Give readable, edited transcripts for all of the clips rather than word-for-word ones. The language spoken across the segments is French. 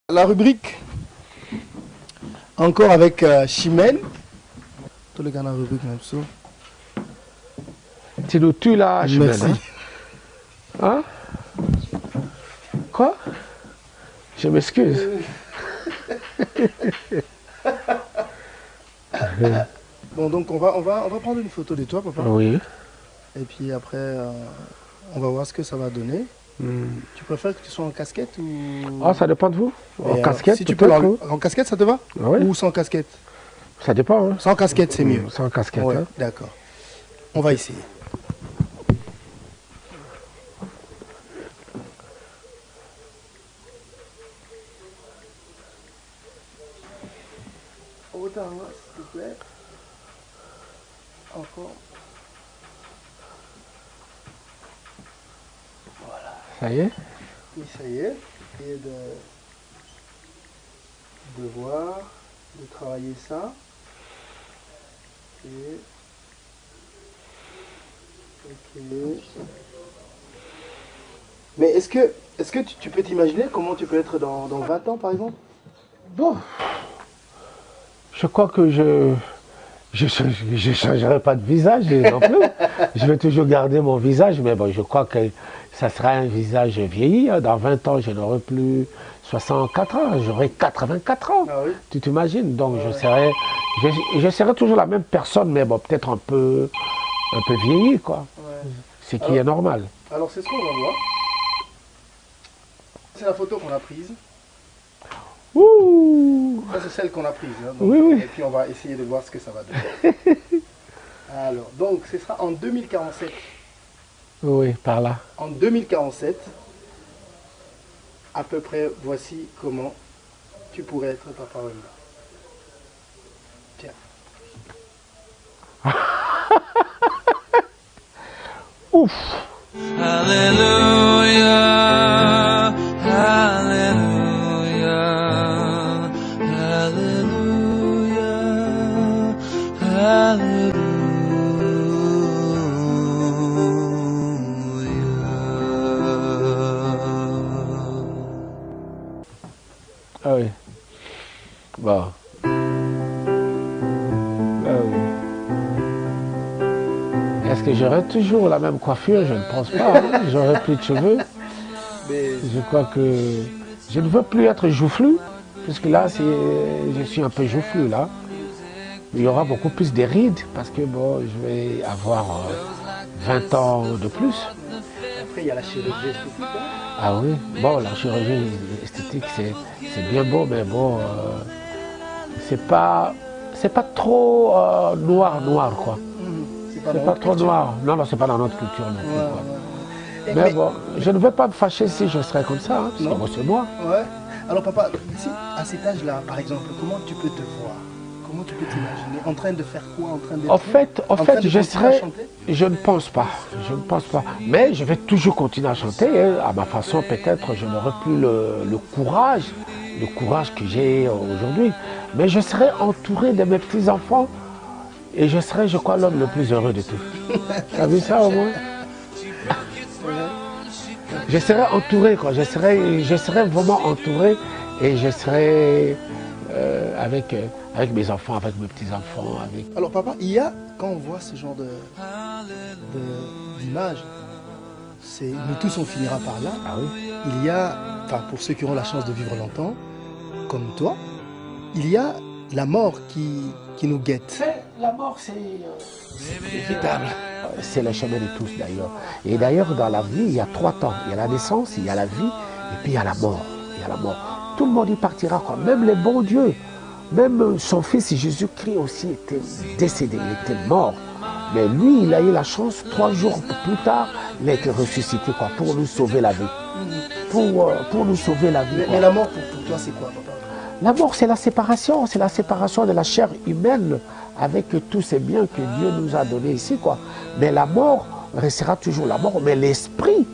La rubrique, encore avec Chimène. Tous les gars dans la rubrique, même ça. Tu nous tues là, Chimène. Merci. Hein? Quoi? Je m'excuse. Bon, donc on va prendre une photo de toi, papa. Oui. Et puis après, on va voir ce que ça va donner. Tu préfères que tu sois en casquette ou... Ah, ça dépend de vous. En Et casquette, si tu peux en casquette, ça te va? Oui. Ou sans casquette? Ça dépend. Hein. Sans casquette, c'est mieux. Sans casquette. Ouais, Hein. d'accord. On va essayer. Autant, s'il te plaît. Encore. Ça y est? Oui, ça y est. Et de voir, de travailler ça. Et... Ok. Mais est-ce que tu peux t'imaginer comment tu peux être dans 20 ans, par exemple? Bon. Je crois que je changerai pas de visage non plus. Je vais toujours garder mon visage, mais bon, je crois que ça sera un visage vieilli. Dans 20 ans, je n'aurai plus 64 ans, j'aurai 84 ans. Ah oui? Tu t'imagines? Donc je serai toujours la même personne, mais bon, peut-être un peu vieilli, quoi. Ouais. Ce qui est normal. Alors c'est ce qu'on va voir. C'est la photo qu'on a prise. Ouh! Ça c'est celle qu'on a prise. Hein, donc, Oui, oui. Et puis on va essayer de voir ce que ça va donner. Alors, donc ce sera en 2047. Oui, par là. En 2047, à peu près, voici comment tu pourrais être Papa Wemba. Tiens. Ouf! Hallelujah, hallelujah, hallelujah, hallelujah. Ah oui. Bon. Ah oui. Est-ce que j'aurai toujours la même coiffure? Je ne pense pas. Hein. J'aurai plus de cheveux. Mais Je crois que je ne veux plus être joufflu, puisque là, je suis un peu joufflu là. Il y aura beaucoup plus de rides, parce que bon, je vais avoir 20 ans de plus. après, il y a la chirurgie esthétique. Hein. Ah oui, bon, la chirurgie esthétique, c'est bien beau, mais bon, c'est pas trop noir, quoi. C'est pas trop noir. Non, c'est pas dans notre culture non plus. Ouais, Quoi. ouais. Mais bon, je ne veux pas me fâcher si je serais comme ça, hein, parce que moi, c'est moi. Ouais. Alors papa, ici, à cet âge-là, par exemple, comment tu peux te voir? Comment tu peux t'imaginer? En train de faire quoi? En train de... En fait, en train de je continuer à serais... chanter? Je ne pense pas. Je ne pense pas. Mais je vais toujours continuer à chanter. Hein. À ma façon, peut-être, je n'aurai plus le courage que j'ai aujourd'hui. Mais je serai entouré de mes petits-enfants et je serai, je crois, l'homme le plus heureux de tous. Tu as vu ça au moins? Je serai entouré, quoi. Je serai vraiment entouré et je serai avec mes enfants, avec mes petits-enfants. Alors papa, il y a, quand on voit ce genre d'image, nous tous on finira par là. Ah oui? Il y a, enfin pour ceux qui auront la chance de vivre longtemps, comme toi, il y a la mort qui nous guette. La mort, c'est inévitable. C'est le chemin de tous d'ailleurs. Et d'ailleurs, dans la vie, il y a 3 temps. Il y a la naissance, il y a la vie, et puis il y a la mort. Il y a la mort. Tout le monde y partira, quoi. Même les bons dieux. Même son fils Jésus-Christ aussi était décédé, il était mort. Mais lui, il a eu la chance, 3 jours plus tard, il a été ressuscité, quoi, pour nous sauver la vie. Pour nous sauver la vie. Mais la mort pour toi, c'est quoi, papa? La mort, c'est la séparation de la chair humaine avec tous ces biens que Dieu nous a donnés ici, quoi. Mais la mort restera toujours la mort, mais l'esprit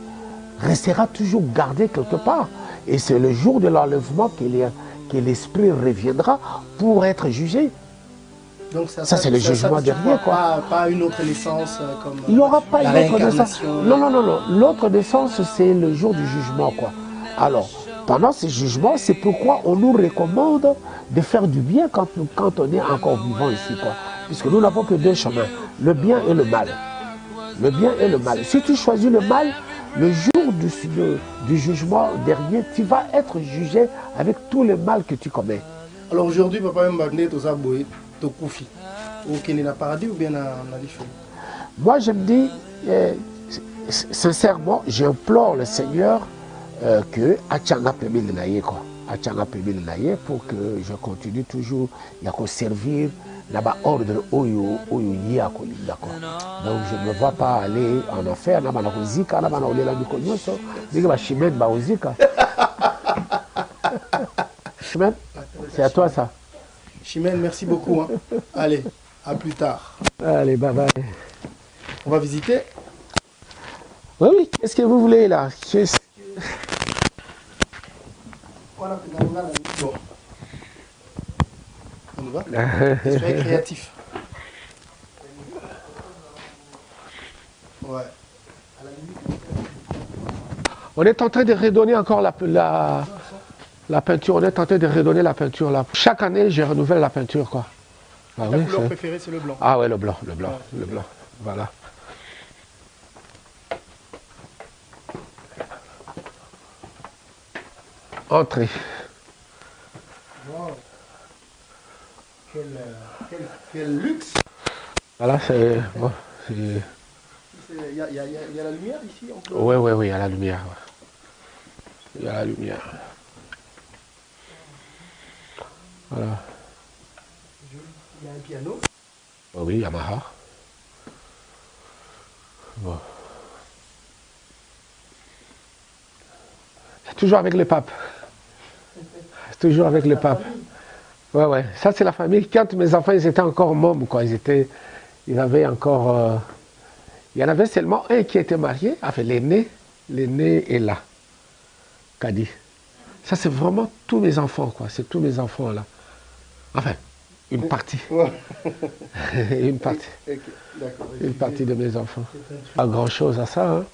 restera toujours gardé quelque part. Et c'est le jour de l'enlèvement que l'esprit reviendra pour être jugé. Donc ça c'est le jugement dernier, quoi. Pas une autre naissance comme il n'y aura pas la une autre naissance. réincarnation. Non. L'autre naissance, c'est le jour du jugement, quoi. Alors, Pendant ces jugements, c'est pourquoi on nous recommande de faire du bien quand on est encore vivant ici, quoi. Puisque nous n'avons que deux chemins, le bien et le mal. Le bien et le mal. Si tu choisis le mal, le jour du jugement dernier, tu vas être jugé avec tout le mal que tu commets. Alors aujourd'hui, papa Mbagné, tu as boé, tu koufi. Ou qu'il est dans le paradis ou bien dans l'enfer. Moi, je me dis, sincèrement, j'implore le Seigneur que Achanga Pemil Naye, quoi. Achanga Pemil Naye pour que je continue toujours à servir là-bas ordre oyo yia d'accord. Donc je ne me vois pas aller en enfer na bana kozika na bana olela mikonyoso ndenge ba chimène ba ozika. Chimène, c'est à toi ça. Chimène, merci beaucoup. Hein. Allez, à plus tard. Allez, bye bye. On va visiter. Oui, oui, qu'est-ce que vous voulez là? Bon. On y va. Soyez créatif. Ouais. On est en train de redonner encore la peinture. On est en train de redonner la peinture là. Chaque année, je renouvelle la peinture quoi. Ah, La oui, couleur préférée, c'est le blanc. Ah ouais, le blanc. Voilà. Entrée. Wow. Quel luxe. Voilà, c'est... Bon, il y a la lumière ici en plus. Oui, il y a la lumière. Ouais. Il y a la lumière. Voilà. Il y a un piano. Oh oui, Yamaha. Bon. C'est toujours avec le pape. C'est toujours avec le pape. Ouais. Ça, c'est la famille. Quand mes enfants, ils étaient encore mômes, quoi. Ils avaient encore... Il y en avait seulement un qui était marié. Enfin, l'aîné est là. Kadi. Ça, c'est vraiment tous mes enfants, quoi. C'est tous mes enfants, là. Enfin, une partie. Ouais. Une partie. Okay. D'accord. Une partie de mes enfants. Pas grand-chose à ça, hein.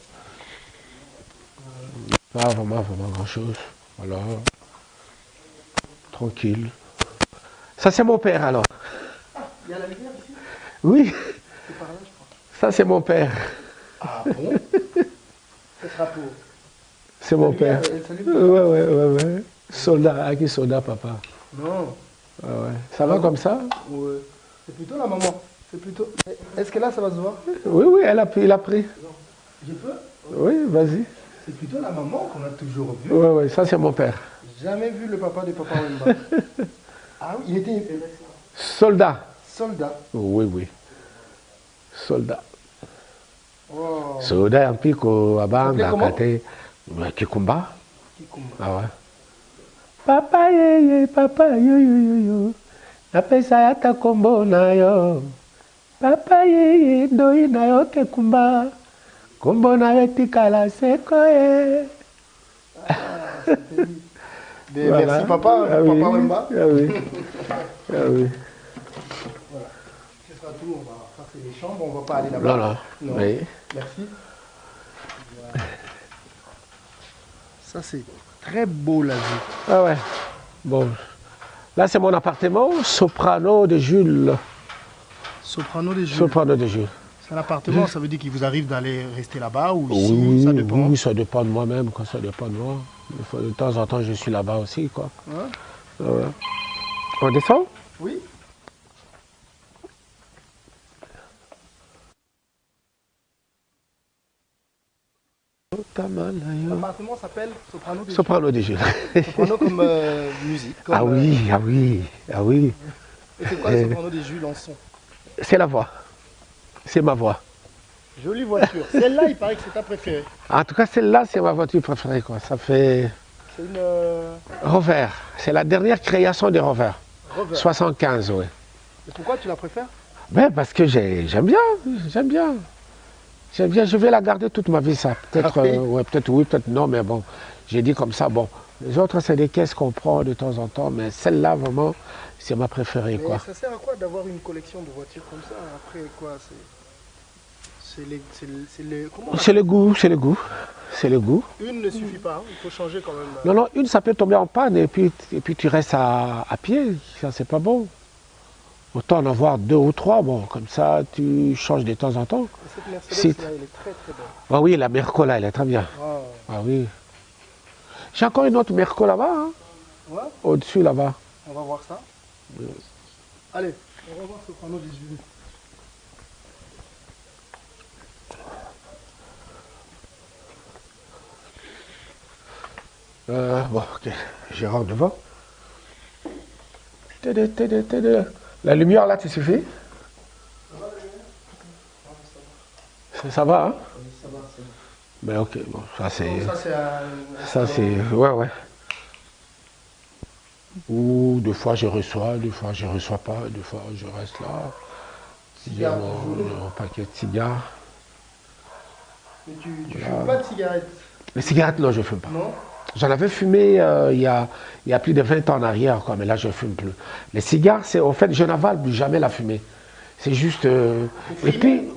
Pas vraiment grand-chose. Voilà. Tranquille. Ça, c'est mon père, alors. Il y a la lumière ici? Oui. C'est par là, je crois. Ça, c'est mon père. Ah bon? Ce sera pour... C'est mon père. Ouais. Soldat, qui soldat, papa? Non. Ouais. Ça va comme ça? Ouais. C'est plutôt la maman. C'est plutôt... Est-ce que là, ça va se voir? Oui, il a pris. Je peux? Oui, vas-y. C'est plutôt la maman qu'on a toujours vue. Ouais, ça c'est mon père. Jamais vu le papa de Papa Wemba. Ah oui, il était... Soldat. Soldat. Oui. Soldat. Oh. Soldat un pico abanga kate Kikumba. Kikumba. Ah ouais. Papa yo. Napesa yata kombo na yo. Papa doi na yo Kikumba. Kombo na yo tikala seko ye. Voilà. Merci papa, papa Wemba. Ah oui. Voilà. Ce sera tout, on va passer les chambres, on va pas aller là-bas. Non. Oui. Merci. Voilà. Ça c'est très beau la vue. Ah ouais. Bon. Là c'est mon appartement, Soprano de Jules. Soprano de Jules. Soprano de Jules. C'est un appartement, ça veut dire qu'il vous arrive d'aller rester là-bas ou ici, oui, ça dépend? Oui, ça dépend de moi-même, ça dépend de moi. De temps en temps, je suis là-bas aussi, quoi. Ouais. On descend? Oui. L'appartement s'appelle Soprano de Jules. Soprano de Jules. Soprano comme musique. Comme, ah oui. Et c'est quoi le Soprano de Jules en son? C'est la voix. C'est ma voix. Jolie voiture. Celle-là, il paraît que c'est ta préférée. En tout cas, celle-là, c'est ma voiture préférée, quoi. Ça fait... C'est une... Rover. C'est la dernière création de Rover. 75, oui. Et pourquoi tu la préfères? Ben, parce que j'aime bien. Je vais la garder toute ma vie, ça. Peut-être peut-être oui, peut-être non, mais bon, j'ai dit comme ça, bon. Les autres, c'est des caisses qu'on prend de temps en temps, mais celle-là, vraiment, c'est ma préférée, mais quoi. Ça sert à quoi d'avoir une collection de voitures comme ça? Après, quoi, c'est le goût. c'est le goût. Une ne suffit pas, hein. Il faut changer quand même. Non, non, une, ça peut tomber en panne et puis tu restes à pied. Ça, c'est pas bon. Autant en avoir 2 ou 3, bon, comme ça, tu changes de temps en temps. Cette Mercedes, là, elle est très très belle. Ah oui, la Merco, là, elle est très bien. Ah, Ah oui. J'ai encore une autre Merco là-bas, hein, ouais, au-dessus là-bas. on va voir ça. Allez, on va voir ce panneau visuel. Bon, ok, je rentre devant. La lumière là, tu suffit? Ça va, hein? Ça va, c'est bon. Mais ok, bon, ça c'est... Ça, c'est un... Ça c'est... Ouais, ouais. Ou des fois je reçois, des fois je reçois pas, des fois je reste là. J'ai Cigare, mon paquet de cigares. Mais tu fumes pas de cigarettes? Les cigarettes, non, je ne fume pas. Non? J'en avais fumé il y a plus de 20 ans en arrière, quoi, mais là je ne fume plus. Les cigares, c'est en fait, je n'avale plus jamais la fumée. C'est juste... et puis,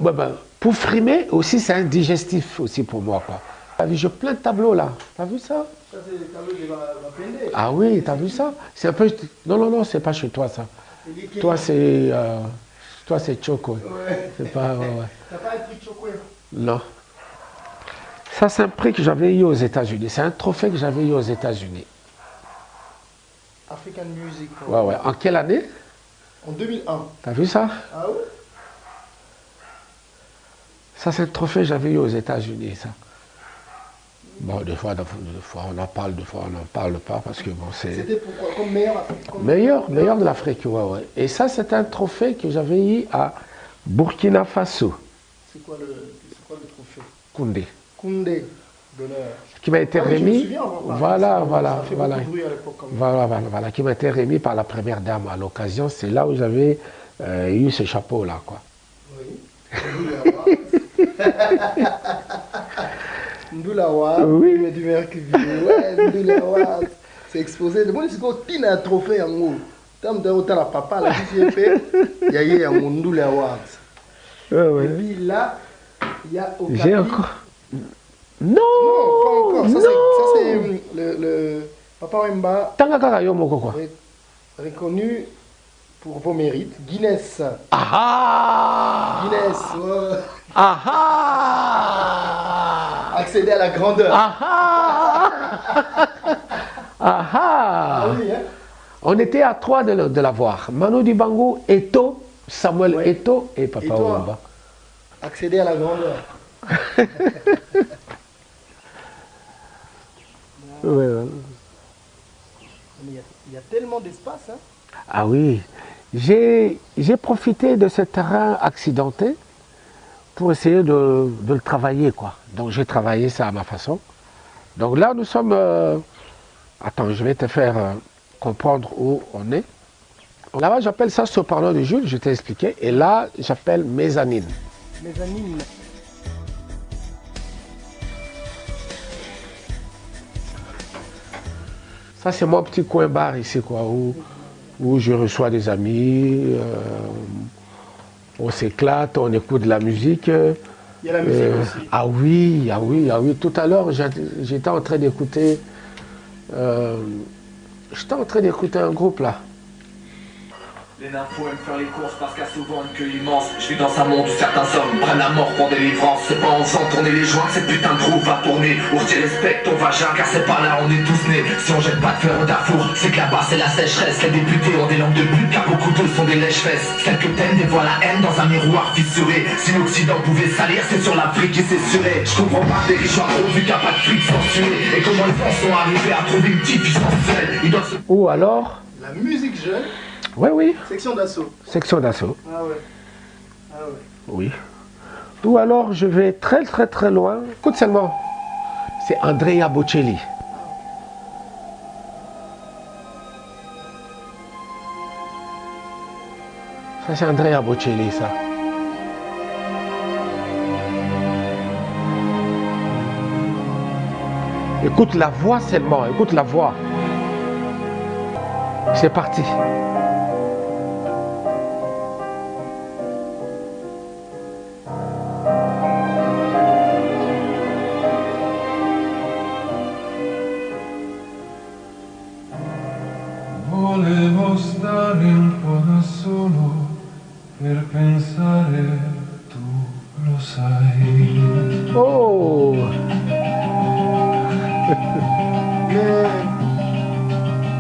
pour frimer aussi, c'est un digestif aussi pour moi, quoi. T'as vu, j'ai plein de tableaux là. T'as vu ça? Ça, c'est le tableau de Mapende. Ah oui, t'as vu ça? C'est un peu... Non, non, non, c'est pas chez toi ça. Toi, c'est... Toi, c'est Choco. Ouais. C'est pas... Ouais, ouais. T'as pas un truc chocolat? Non. Ça, c'est un prix que j'avais eu aux États-Unis. C'est un trophée que j'avais eu aux États-Unis. African Music. Ouais, ouais. En quelle année? En 2001. T'as vu ça? Ah ouais? Ça, c'est un trophée que j'avais eu aux États-Unis, ça. Bon, des fois on en parle, des fois on n'en parle pas, parce que bon, c'est... C'était pourquoi? Comme meilleur Afrique? Meilleur de l'Afrique, ouais, ouais. Et ça, c'est un trophée que j'avais eu à Burkina Faso. C'est quoi le trophée? Koundé. Koundé. D'honneur. Qui m'a été Ah oui, je me remis, souviens, voilà, ça fait beaucoup de bruit à l'époque, quand même. voilà, qui m'a été remis par la première dame à l'occasion. C'est là où j'avais eu ce chapeau-là, quoi. Oui. Ndoulawa, Oui. mais du mercure. Ouais, Ndoulawa. C'est exposé. Le monde, c'est qu'on tient un trophée en haut. Tant de la papa, là, qui s'est fait, il y a un Ndoulawa. Ouais, ouais. Et puis là, il y a Okapi. J'ai encore... Non, Non, pas encore. Ça, non. c'est le Papa Wemba, Tangakara yo moko, quoi. reconnu pour vos mérites. Guinness. Ah ah. Guinness, ouais. Ah ah. Accéder à la grandeur. Ah ah. Ah ah. Oui, hein? On était à 3 de l'avoir. Manu Dibango, Eto, Samuel Ouais. Eto et Papa Et toi? Wemba. Accéder à la grandeur. Ouais, ouais. Il y a tellement d'espace, hein? Ah oui, j'ai profité de ce terrain accidenté pour essayer de le travailler, quoi. Donc j'ai travaillé ça à ma façon. Donc là, nous sommes... Attends, je vais te faire comprendre où on est. Là-bas, j'appelle ça Soprano de Jules, je t'ai expliqué. Et là, j'appelle mezzanine. Mezzanine. Ça, c'est mon petit coin bar ici, quoi, où je reçois des amis, on s'éclate, on écoute de la musique. Il y a la musique aussi. Ah oui, ah oui, ah oui. Tout à l'heure, j'étais en train d'écouter... j'étais en train d'écouter un groupe, là. Les nymphos aiment faire les courses parce qu'à souvent une queue immense. Je vis dans un monde où certains hommes prennent la mort pour délivrance. C'est pas en faisant tourner les joints que cette putain de groove va tourner. Ourti respecte ton vagin car c'est pas là on est tous nés. Si on jette pas de fer au Darfour, c'est que là-bas c'est la sécheresse. Les députés ont des langues de pute car beaucoup d'eux sont des lèche-fesses. Celles que t'aimes dévoilent la haine dans un miroir fissuré. Si l'Occident pouvait salir, c'est sur l'Afrique qui s'essurait. Je comprends pas que des riches trop vu qu'il n'y a pas de fric censuré. Et comment les gens sont arrivés à trouver une petite fille sensuelle. Ils doivent se... Ou alors... La musique jeune. Oui, oui, Section d'assaut. section d'assaut. Ah ouais. Ah ouais. Oui. Ou alors je vais très très très loin. Écoute seulement. C'est Andrea Bocelli. Ça c'est Andrea Bocelli, ça. Écoute la voix seulement, écoute la voix. C'est parti. stare un po' da solo per pensare, tu lo sai. Oh.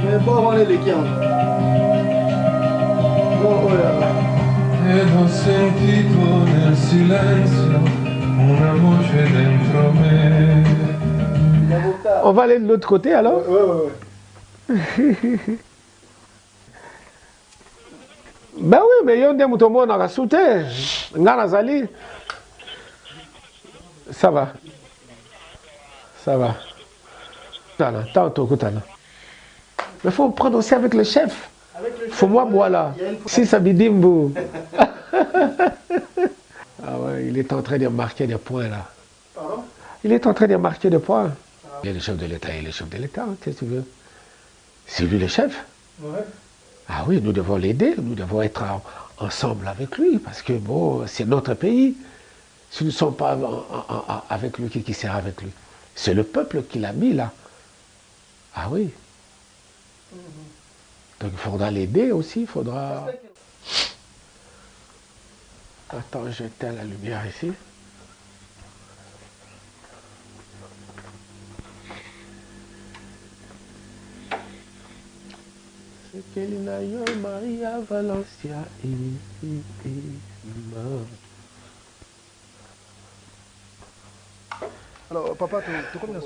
Mais bon, on est les qui ont. Bon, voilà. Ed ho sentito nel silenzio una voce dentro me. On va aller de l'autre côté alors? Ouais. Ben oui, mais il y a des moutons dans la soute. Zali. Ça va. Ça va. Mais il faut prendre aussi avec le chef. Faut moi, voilà. Si ça bidimbo. Ah ouais, il est en train de marquer des points là. Pardon? Il est en train de marquer des points. Il est le chef de l'État, il est le chef de l'État, qu'est-ce que tu veux? C'est lui le chef. Ouais. Ah oui, nous devons l'aider, nous devons être ensemble avec lui, parce que bon, c'est notre pays. Si nous ne sommes pas avec lui, qui sera avec lui? C'est le peuple qui l'a mis là. Ah oui. Donc il faudra l'aider aussi, il faudra... Attends, j'éteins la lumière ici. C'est Kelinayo Maria Valencia. Alors, papa, tu connais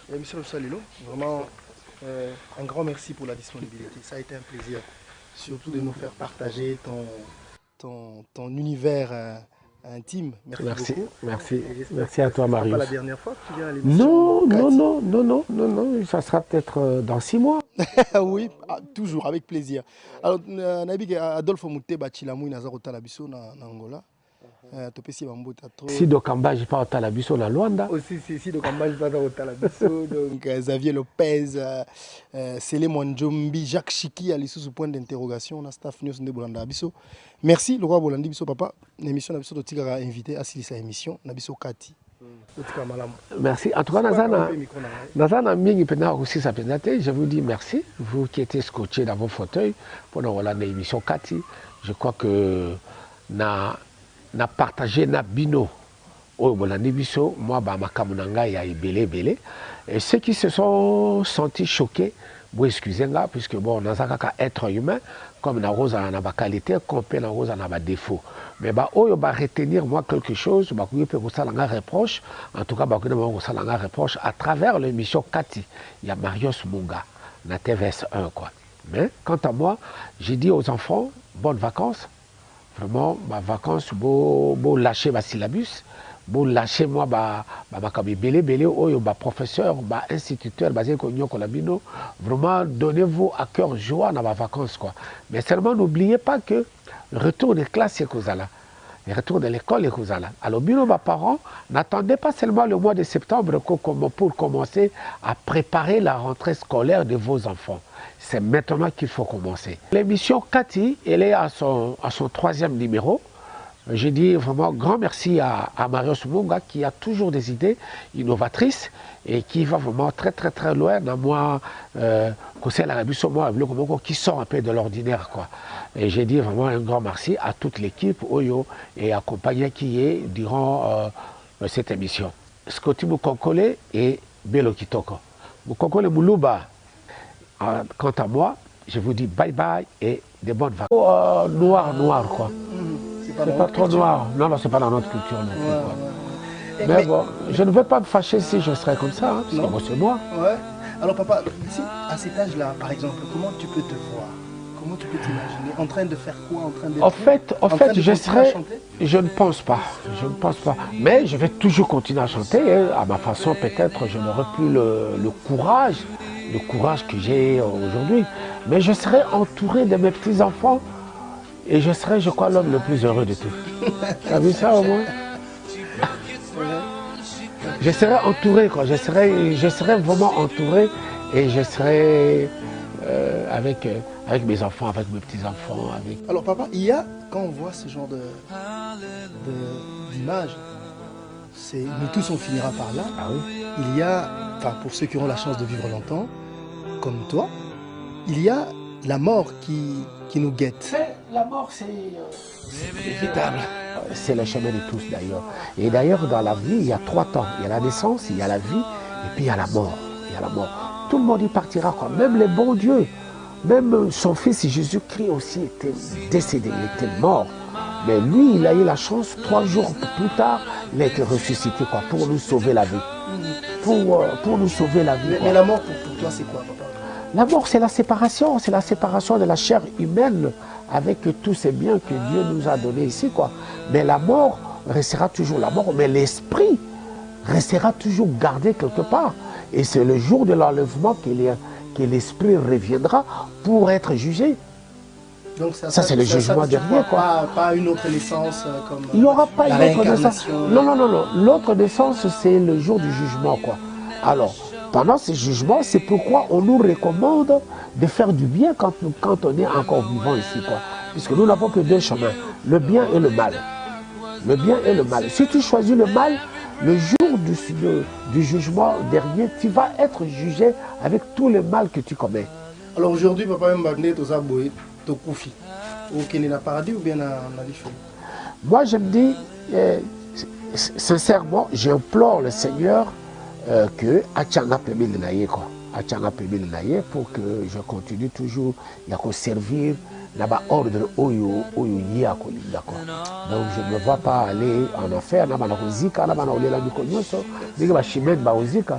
la mission de Salilo. Vraiment, un grand merci pour la disponibilité. Ça a été un plaisir, surtout de nous faire partager ton univers intime. Merci beaucoup. Merci à toi, Marius. Ce sera pas la dernière fois que tu viens à l'émission. Non, ça sera peut-être dans 6 mois. Oui, toujours, avec plaisir. Alors, Nabi Adolphe Mouteba Chilamou Nazarota Labiso en Angola. Si Dokamba, je parle à la Bisso, la Luanda. Aussi, si Dokamba, je parle à la Bisso. Donc, Xavier Lopez, Sélé Mwanjombi, Jacques Chiki, à l'issue du point d'interrogation, on a staff news de Bolanda Bisso. Merci, le roi Bolandi Bisso, papa. L'émission Nabisso de Tigara a invité à Silisa émission, Nabisso Kati. Merci. En tout cas, Nazana Mingi Pena aussi sa pénalité. Je vous dis merci, vous qui étiez scotchés dans vos fauteuils pendant l'émission Kati. Je crois que na partagé na bino au bolandi biso moi ba makamunanga ya belé et ceux qui se sont sentis choqués vous excusez-moi puisque bon nazaka être humain comme na rosa na ba qualité comme na rosa na ba défaut mais ba oyo ba retenir moi quelque chose ba kuye pe kosalanga reproche en tout cas ba kuye mo kosalanga reproche à travers l'émission Kati il y a Marius Munga na TVS 1 quoi. Mais quant à moi j'ai dit aux enfants bonnes vacances. Vraiment, ma vacances, beau lâcher ma syllabus, beau lâcher moi, belé, oyo, professeur, instituteur, basé Konyo Kolabino. Vraiment, donnez-vous à cœur joie dans ma vacances, quoi. Mais seulement, n'oubliez pas que le retour des classes, c'est Kozala. Le retour de l'école, c'est Kozala. Alors, bino, mes parents, n'attendez pas seulement le mois de septembre pour commencer à préparer la rentrée scolaire de vos enfants. C'est maintenant qu'il faut commencer. L'émission Kati, elle est à son 3e numéro. J'ai dit vraiment grand merci à Marius Munga qui a toujours des idées innovatrices et qui va vraiment très loin dans moi, qui sort un peu de l'ordinaire, quoi. Et j'ai dit vraiment un grand merci à toute l'équipe Oyo et accompagné qui est durant cette émission. Scotty Mukokole et Belo Kitoko. Mukokole Muluba. Quant à moi, je vous dis bye bye et de bonnes vacances. Noir quoi. C'est pas trop noir. Non, c'est pas dans notre culture non plus. Mais bon, je ne veux pas me fâcher si je serais comme ça, hein, parce que moi c'est noir. Ouais. Alors papa, ici, à cet âge-là, par exemple, comment tu peux te voir? Comment tu peux t'imaginer? En train de faire quoi? En train de En fait, je serais... Je ne pense pas. Mais je vais toujours continuer à chanter. Hein. À ma façon, peut-être, je n'aurai plus le courage que j'ai aujourd'hui. Mais je serai entouré de mes petits-enfants et je serai, je crois, l'homme le plus heureux de tous. Tu as vu ça au moins? Je serai entouré, quoi. Je serai vraiment entouré et je serai avec mes enfants, avec mes petits-enfants. Alors papa, il y a, quand on voit ce genre d'image, nous tous on finira par là. Ah oui. Il y a, enfin pour ceux qui auront la chance de vivre longtemps, comme toi, il y a la mort qui nous guette. La mort, c'est inévitable. C'est le chemin de tous d'ailleurs. Et d'ailleurs, dans la vie, il y a trois temps. Il y a la naissance, il y a la vie, et puis il y a la mort. Il y a la mort. Tout le monde y partira, quoi. Même les bons dieux. Même son fils Jésus-Christ aussi était décédé, il était mort. Mais lui, il a eu la chance, 3 jours plus tard, il a été ressuscité, quoi, pour nous sauver la vie. Pour nous sauver la vie. Mais la mort, pour toi, c'est quoi, papa? La mort, c'est la séparation de la chair humaine avec tous ces biens que Dieu nous a donnés ici, quoi. Mais la mort restera toujours la mort, mais l'esprit restera toujours gardé quelque part. Et c'est le jour de l'enlèvement que l'esprit reviendra pour être jugé. Donc ça c'est le jugement dernier, quoi. Pas une autre naissance comme il n'y aura pas une autre naissance. Non. L'autre naissance, c'est le jour du jugement, quoi. Alors, pendant ce jugement, c'est pourquoi on nous recommande de faire du bien quand on est encore vivant ici, quoi. Puisque nous n'avons que 2 chemins, le bien et le mal. Le bien et le mal. Si tu choisis le mal, le jour du jugement dernier, tu vas être jugé avec tout le mal que tu commets. Alors aujourd'hui, papa Mbagné, tu as boé, tu as koufi. Ou qu'il est dans le paradis ou bien dans l'enfer? Moi, je me dis, sincèrement, j'implore le Seigneur que Achanga Pemil Naye, quoi. Achanga Pemil Naye pour que je continue toujours à servir là-bas ordre Oyo Yia Kolinda, quoi. Donc je ne me vois pas aller en enfer, là-bas dans Ozika, là-bas dans Olela Mikonyoso, là-bas Chimène, bah Ozika.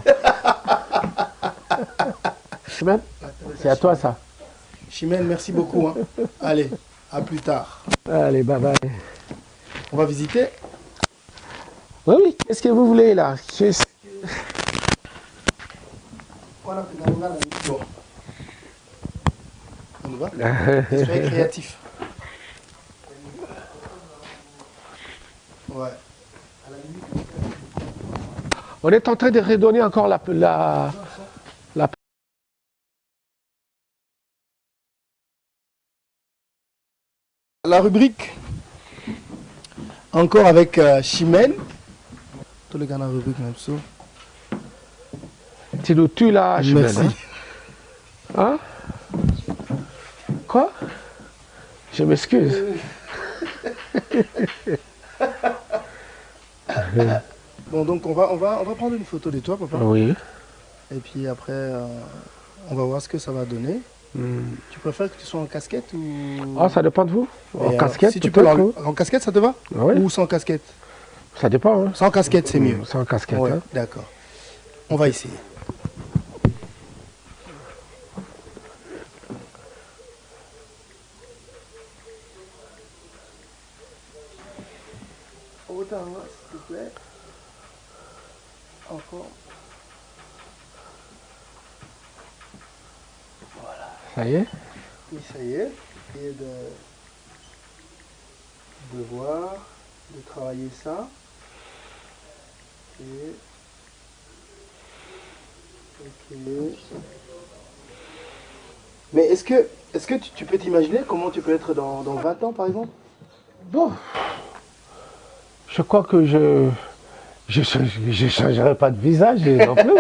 Chimène, c'est à toi ça. Chimène, merci beaucoup. Hein. Allez, à plus tard. Allez, bye bye. On va visiter. Oui, oui, qu'est-ce que vous voulez là? Bon. On y va. Soyez créatif. Ouais. On est en train de redonner encore la rubrique. Encore avec Chimène. Tous les gars dans la rubrique, même ça. Tu nous tues là, Chimène. Merci. Hein? Quoi? Je m'excuse. Bon, donc on va prendre une photo de toi, papa. Oui. Et puis après, on va voir ce que ça va donner. Tu préfères que tu sois en casquette ou... Ah, ça dépend de vous. En casquette, si tu peux en casquette, ça te va? Oui. Ou sans casquette? Ça dépend. Hein. Sans casquette, c'est mieux. Sans casquette. Ouais, hein. d'accord. On va essayer. Autant, s'il te plaît. Encore. Voilà. Ça y est? Oui, ça y est. Et de voir, de travailler ça. Et... Ok. Mais est-ce que tu peux t'imaginer comment tu peux être dans 20 ans, par exemple? Bon. Je crois que je ne changerai pas de visage non plus.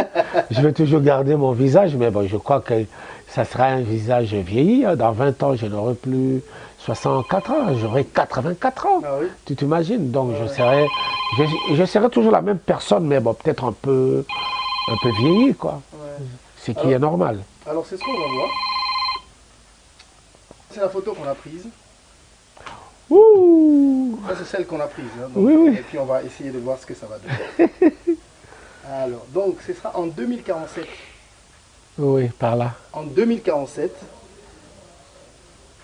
Je vais toujours garder mon visage, mais bon, je crois que ça sera un visage vieilli. Dans 20 ans, je n'aurai plus 64 ans, j'aurai 84 ans. Ah oui? Tu t'imagines? Donc je serai toujours la même personne, mais bon, peut-être un peu vieilli, quoi. Ouais. Ce qui est normal. Alors c'est ce qu'on va voir. C'est la photo qu'on a prise. Ouh! Ça c'est celle qu'on a prise. Hein, donc, Oui, oui. Et puis on va essayer de voir ce que ça va donner. Alors, donc ce sera en 2047. Oui, par là. En 2047,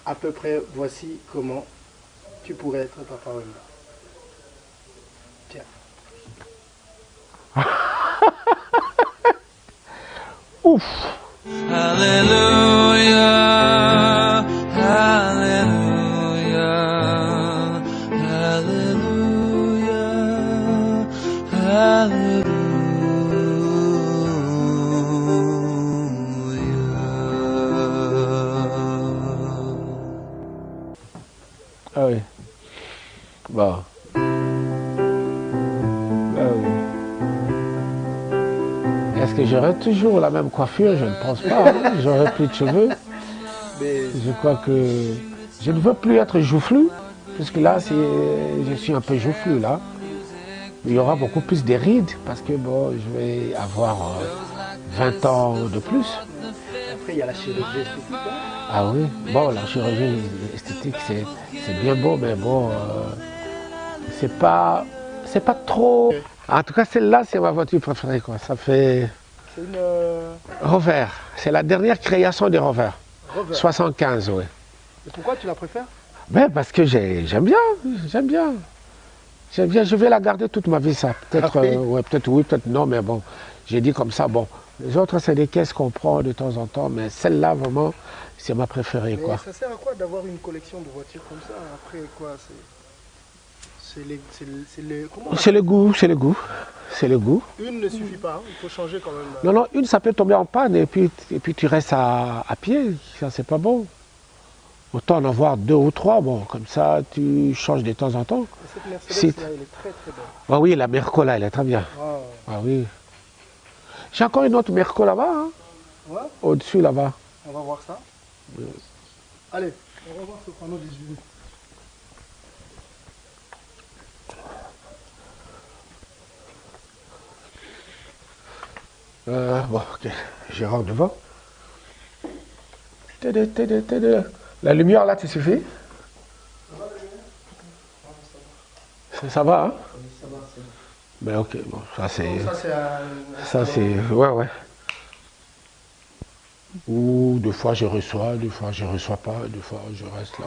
à peu près, voici comment tu pourrais être Papa Wemba. Tiens. Ouf! Alléluia, Alléluia, Alléluia, Alléluia. Ah oui. Bon. Ah oui. Est-ce que j'aurai toujours la même coiffure? Je ne pense pas. Hein. J'aurai plus de cheveux. Mais Je crois que je ne veux plus être joufflu, puisque là, je suis un peu joufflu là. Il y aura beaucoup plus de rides, parce que bon, je vais avoir 20 ans de plus. après, il y a la chirurgie esthétique. Hein. Ah oui, bon, la chirurgie esthétique, c'est bien beau, mais bon, c'est pas trop. En tout cas, celle-là, c'est ma voiture préférée, quoi. Ça fait C'est une Rover. C'est la dernière création des Rover. Rover. 75, oui. Et pourquoi tu la préfères? Ben, parce que j'aime bien, j'aime bien. J'aime bien, je vais la garder toute ma vie, ça. Peut-être Ah oui? ouais, peut-être oui, peut-être non, mais bon, j'ai dit comme ça, bon. Les autres, c'est des caisses qu'on prend de temps en temps, mais celle-là, vraiment, c'est ma préférée, Mais quoi. ça sert à quoi d'avoir une collection de voitures comme ça? Après, quoi? Comment? C'est le goût, c'est le goût, c'est le goût. Une ne suffit pas, hein. Il faut changer quand même. Non, non, une, ça peut tomber en panne et puis tu restes à pied, ça, c'est pas bon. Autant en avoir 2 ou 3, bon, comme ça, tu changes de temps en temps. Cette Mercedes, Si- là, elle est très très belle. Ah oui, la Merco, là, elle est très bien. Ah, Ah oui. J'ai encore une autre Merco là-bas, hein, ouais, au-dessus là-bas. on va voir ça. Allez, on va voir ce panneau 18. Bon, ok, je rentre devant. La lumière là, tu suffit? Ça va, hein? Mais ok, bon, ça c'est... Ça, c'est un. Ça c'est... Ouais, ouais. Ou des fois je reçois, des fois je reçois pas, des fois je reste là.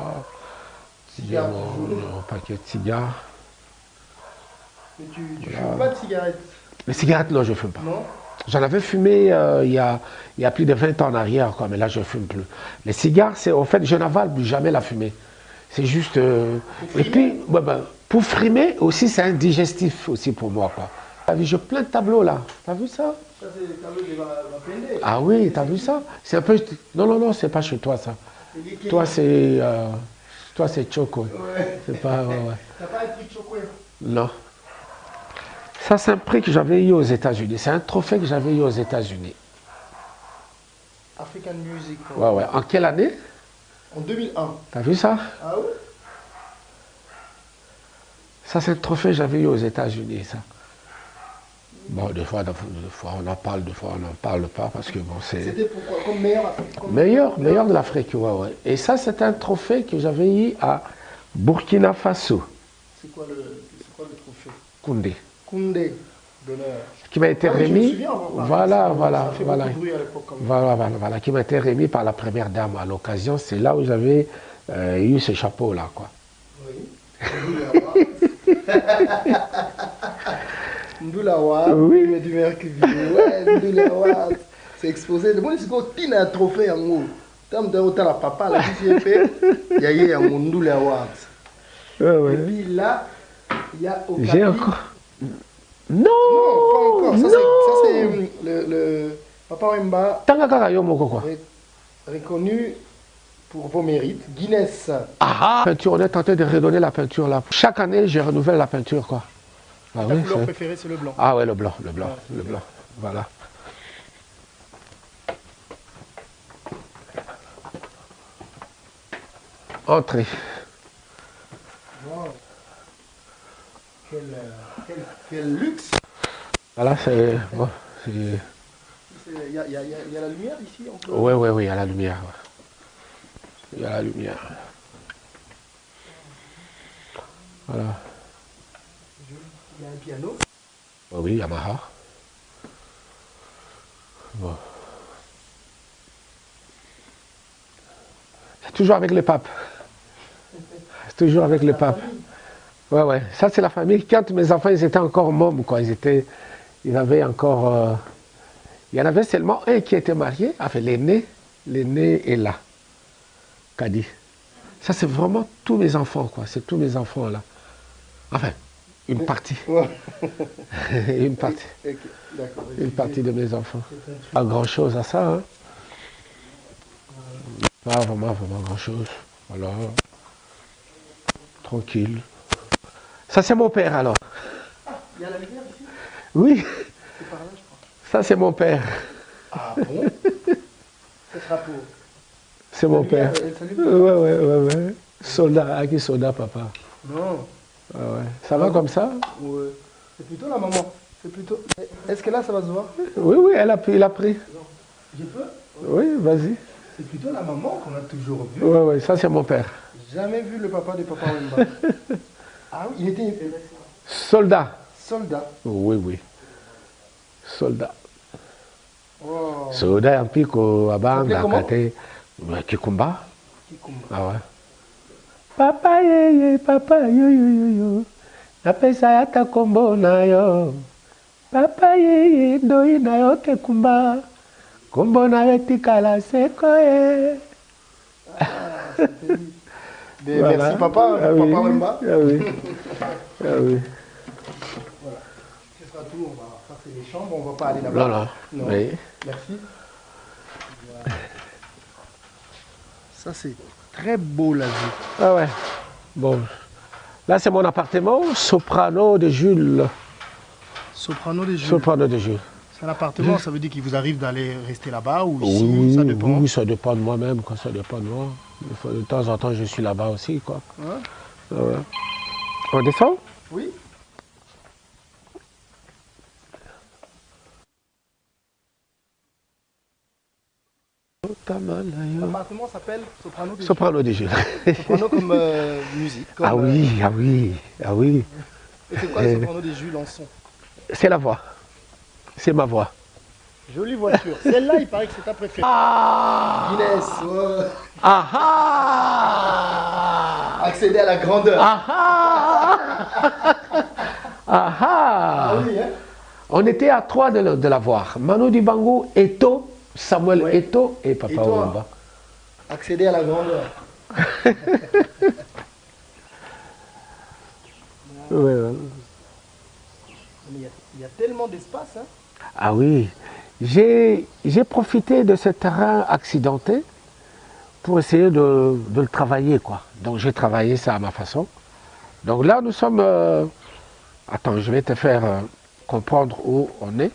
J'ai Cigare, mon paquet de cigares. Mais tu fumes pas de cigarettes? Les cigarettes, non, je ne fume pas. Non? J'en avais fumé il y a plus de 20 ans en arrière, quoi, mais là je ne fume plus. Les cigares, c'est en fait, je n'avale plus jamais la fumée. C'est juste... et puis, ouais, ben, pour frimer aussi, c'est un digestif aussi pour moi, quoi. T'as vu, j'ai plein de tableaux là. T'as vu ça? Ça, c'est le tableau de Mapende. Ah oui, t'as vu ça? C'est un peu... Non, non, non, c'est pas chez toi ça. Toi, c'est... Toi, c'est Choco. Ouais. C'est pas... Ouais, ouais. T'as pas un truc chocolat? Non. Ça, c'est un prix que j'avais eu aux États-Unis. C'est un trophée que j'avais eu aux États-Unis. African Music. Ouais, ouais. En quelle année? En 2001. T'as vu ça? Ah oui? Ça, c'est un trophée que j'avais eu aux États-Unis, ça. Bon, des fois on en parle, des fois on n'en parle pas, parce que bon, c'est... C'était pourquoi? Comme meilleur Afrique. Meilleur de l'Afrique, ouais, ouais. Et ça, c'est un trophée que j'avais eu à Burkina Faso, C'est quoi le trophée? Koundé, Koundé. D'honneur. qui m'a été Ah oui, je me remis, souviens, voilà, ça voilà, fait voilà, beaucoup de bruit à l'époque, quand même. voilà, qui m'a été remis par la première dame à l'occasion. C'est là où j'avais eu ce chapeau-là, quoi. Oui. Ndoulawa. Oui. Mais du mercredi. Ouais, Ndoulawa. C'est exposé. Le monde, c'est qu'on tient un trophée en haut. Tant de la papa, la fille fait. Il y a un Ndoulawa. Ouais, Et ouais. puis là, il y a Okapi. J'ai encore... Non, Non, pas encore. Ça, non. c'est le Papa Wemba, Tangakaka yo moko, quoi. reconnu pour vos mérites. Guinness. Ah, peinture, on est en train de redonner la peinture là. Chaque année, je renouvelle la peinture, quoi. Ah, Ta oui, couleur c'est- préférée, c'est le blanc. Ah ouais, le blanc, le blanc, le blanc. Voilà. Entrée. Wow. Quel luxe. Voilà, c'est... Bon, c'est... Il y a la lumière ici. On peut... Ouais, ouais, oui, il y a la lumière. Ouais. Il y a la lumière. Voilà. Il y a un piano. Oui, Yamaha. Bon. C'est toujours avec les papes. C'est toujours avec les papes. Ouais, ouais. Ça, c'est la famille. Quand mes enfants, ils étaient encore mômes, quoi. Ils avaient encore... Il y en avait seulement un qui était marié. Enfin, l'aîné est là. Kadi. Ça, c'est vraiment tous mes enfants, quoi. C'est tous mes enfants, là. Enfin, une partie. Ouais. Une partie. Ok, d'accord. Une partie de mes enfants. Pas grand-chose à ça, hein. Pas vraiment grand-chose. Voilà. Tranquille. Ça, c'est mon père, alors. Il y a la lumière ici. Oui, C'est par là, je crois. ça, c'est mon père. Ah bon. Ce sera pour. C'est mon père. Ouais. Soldat, à qui soldat, papa? Non. Ah ouais. Ça va comme ça? Ouais. C'est plutôt la maman. C'est plutôt. Est-ce que là, ça va se voir? Oui, il a pris. Je peux? Oui, vas-y. C'est plutôt la maman qu'on a toujours vu. Ouais, ça c'est mon père. Jamais vu le papa de Papa Wemba. Ah oui, il était Soldat. soldat. Oui. Soldat. Oh. Soldat un pico à bande, Ça à s'appelait côté. Kikumba. Kikumba. Ah ouais. Papa yo. Napesa yata kombo na yo. Papa doi na yo Kikumba. Kombo na yo tikala seko ye. Voilà. Merci papa, Papa Wemba. Ah oui. Voilà. Ce sera tout, on va faire les chambres, on va pas aller là-bas. Non. Oui. Merci. Voilà. Ça c'est très beau la vue. Ah ouais. Bon. Là c'est mon appartement, Soprano de Jules. Soprano des Jules. Soprano de Jules. C'est un appartement, ça veut dire qu'il vous arrive d'aller rester là-bas ou ici, Oui, ça dépend. Oui, ça dépend de moi-même, quand ça dépend de moi. De temps en temps, je suis là-bas aussi, quoi. Ouais. Ouais. On descend? Oui. L'appartement s'appelle Soprano des Soprano de Jules. Jules. Soprano comme musique. Comme, Ah oui. Et c'est quoi le Soprano des Jules en son? C'est la voix. C'est ma voix. Jolie voiture. Celle-là, il paraît que c'est ta préférée. Guinness. Ouais. Accéder à la grandeur. Ah oui, hein? On était à 3 de la voir. Manu Dibango, Eto, Samuel Ouais. Eto et Papa Et toi? Wemba. Accéder à la grandeur. Ouais. Mais il y a tellement d'espace. Hein? Ah oui, j'ai profité de ce terrain accidenté pour essayer de le travailler, quoi. Donc j'ai travaillé ça à ma façon. Donc là, nous sommes... Attends, je vais te faire comprendre où on est.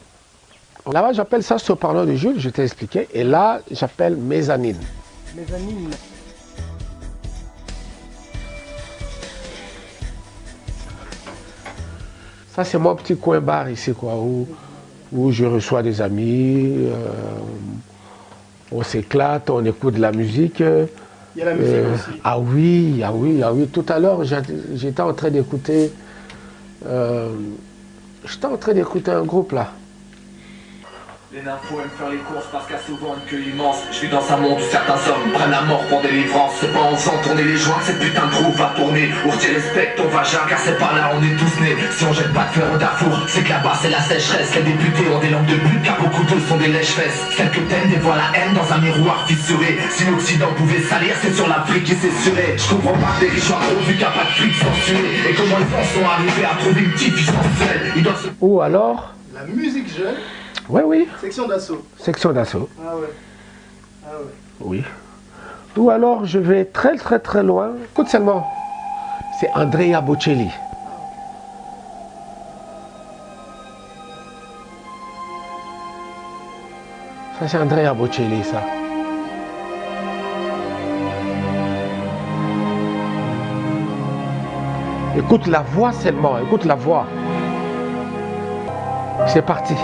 Là-bas, j'appelle ça Soprano de Jules, je t'ai expliqué. Et là, j'appelle mezzanine. Mezzanine. Ça, c'est mon petit coin bar ici, quoi, où je reçois des amis, on s'éclate, on écoute de la musique. Il y a la musique aussi. Ah oui. Tout à l'heure, j'étais en train d'écouter un groupe là. Les nymphos aiment faire les courses parce qu'à souvent une queue immense. Je vis dans un monde où certains hommes prennent la mort pour délivrance. C'est pas en faisant tourner les joints que cette putain de trou va tourner. Ourtier respecte ton vagin car c'est par là on est tous nés. Si on jette pas de fer au Darfour, c'est que là-bas c'est la sécheresse. Les députés ont des lampes de but car beaucoup d'eux sont des lèche-fesses. Celles que t'aimes dévoient la haine dans un miroir fissuré. Si l'Occident pouvait salir, c'est sur l'Afrique qui s'essurait. Je comprends pas que des riches soient trop vu qu'il n'y a pas de fric censuré. Et comment ils en sont arrivés à trouver une petite fille sensuelle. Ils doivent se... Ou alors... La musique jeune. Oui. Section d'assaut. Section d'assaut. Ah ouais. Oui. Ou alors je vais très loin. Écoute seulement. C'est Andrea Bocelli. Ça c'est Andrea Bocelli, ça. Écoute la voix seulement, écoute la voix. C'est parti.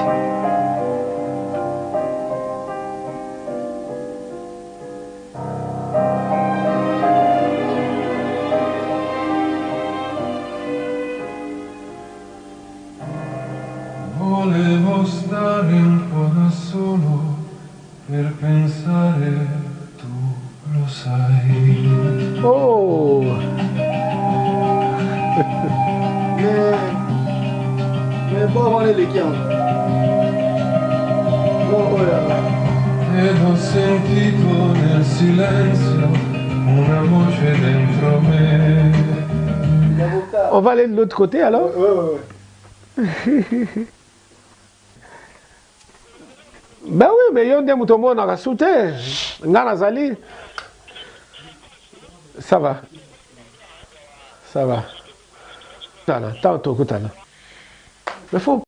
Volevo stare un po' da solo per pensare, tu lo sai. Oh! Mais bon, on est les chiens. Oh là là. Ed ho sentito nel silenzio una voce dentro me. L'avocat. On va aller de l'autre côté alors? Ouais. Ben oui, mais yon de mutomo na rasute. Ngana zali. Ça va. Ça va. Tantôt, kutana. Mais faut